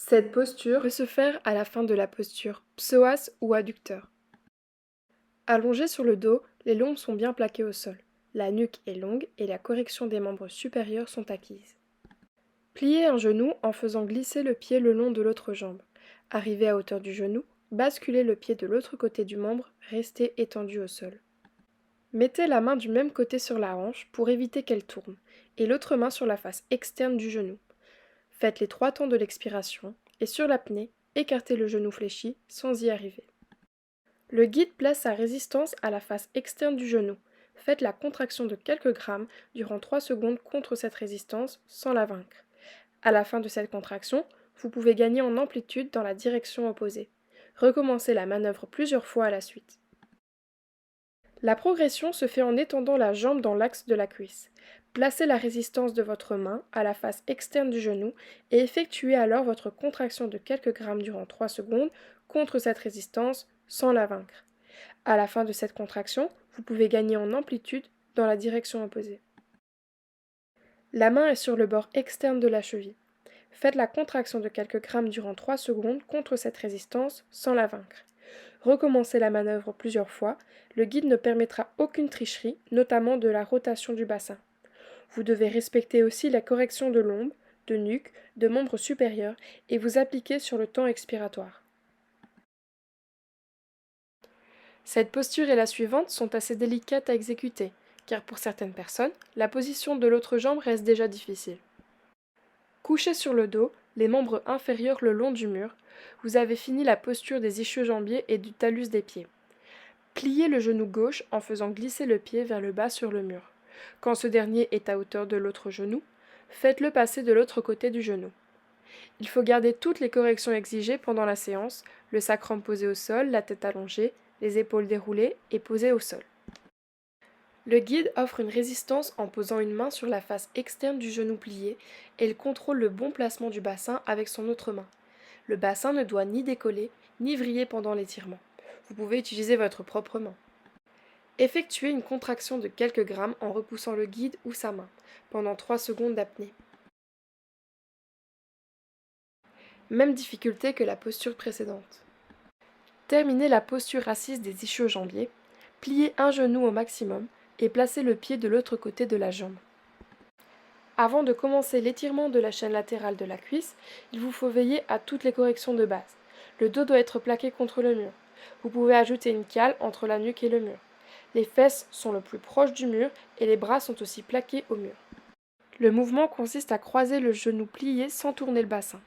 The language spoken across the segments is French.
Cette posture peut se faire à la fin de la posture psoas ou adducteur. Allongé sur le dos, les lombes sont bien plaquées au sol. La nuque est longue et la correction des membres supérieurs sont acquises. Pliez un genou en faisant glisser le pied le long de l'autre jambe. Arrivé à hauteur du genou, basculez le pied de l'autre côté du membre, restez étendu au sol. Mettez la main du même côté sur la hanche pour éviter qu'elle tourne, et l'autre main sur la face externe du genou. Faites les 3 temps de l'expiration, et sur l'apnée, écartez le genou fléchi sans y arriver. Le guide place sa résistance à la face externe du genou. Faites la contraction de quelques grammes durant 3 secondes contre cette résistance sans la vaincre. À la fin de cette contraction, vous pouvez gagner en amplitude dans la direction opposée. Recommencez la manœuvre plusieurs fois à la suite. La progression se fait en étendant la jambe dans l'axe de la cuisse. Placez la résistance de votre main à la face externe du genou et effectuez alors votre contraction de quelques grammes durant 3 secondes contre cette résistance sans la vaincre. À la fin de cette contraction, vous pouvez gagner en amplitude dans la direction opposée. La main est sur le bord externe de la cheville. Faites la contraction de quelques grammes durant 3 secondes contre cette résistance sans la vaincre. Recommencez la manœuvre plusieurs fois, le guide ne permettra aucune tricherie, notamment de la rotation du bassin. Vous devez respecter aussi la correction de l'omble, de nuque, de membres supérieurs et vous appliquer sur le temps expiratoire. Cette posture et la suivante sont assez délicates à exécuter, car pour certaines personnes, la position de l'autre jambe reste déjà difficile. Couché sur le dos, les membres inférieurs le long du mur, vous avez fini la posture des ischio-jambiers et du talus des pieds. Pliez le genou gauche en faisant glisser le pied vers le bas sur le mur. Quand ce dernier est à hauteur de l'autre genou, faites-le passer de l'autre côté du genou. Il faut garder toutes les corrections exigées pendant la séance, le sacrum posé au sol, la tête allongée, les épaules déroulées et posées au sol. Le guide offre une résistance en posant une main sur la face externe du genou plié et il contrôle le bon placement du bassin avec son autre main. Le bassin ne doit ni décoller ni vriller pendant l'étirement. Vous pouvez utiliser votre propre main. Effectuez une contraction de quelques grammes en repoussant le guide ou sa main, pendant 3 secondes d'apnée. Même difficulté que la posture précédente. Terminez la posture assise des ischio-jambiers, pliez un genou au maximum et placez le pied de l'autre côté de la jambe. Avant de commencer l'étirement de la chaîne latérale de la cuisse, il vous faut veiller à toutes les corrections de base. Le dos doit être plaqué contre le mur. Vous pouvez ajouter une cale entre la nuque et le mur. Les fesses sont le plus proche du mur et les bras sont aussi plaqués au mur. Le mouvement consiste à croiser le genou plié sans tourner le bassin.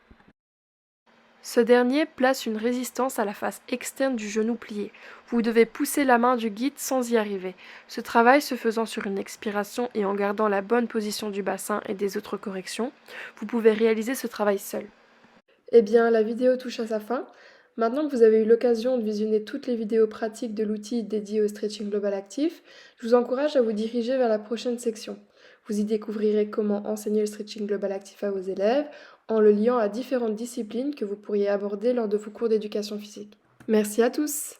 Ce dernier place une résistance à la face externe du genou plié. Vous devez pousser la main du guide sans y arriver. Ce travail se faisant sur une expiration et en gardant la bonne position du bassin et des autres corrections, vous pouvez réaliser ce travail seul. Eh bien, la vidéo touche à sa fin. Maintenant que vous avez eu l'occasion de visionner toutes les vidéos pratiques de l'outil dédié au stretching global actif, je vous encourage à vous diriger vers la prochaine section. Vous y découvrirez comment enseigner le stretching global actif à vos élèves, en le liant à différentes disciplines que vous pourriez aborder lors de vos cours d'éducation physique. Merci à tous!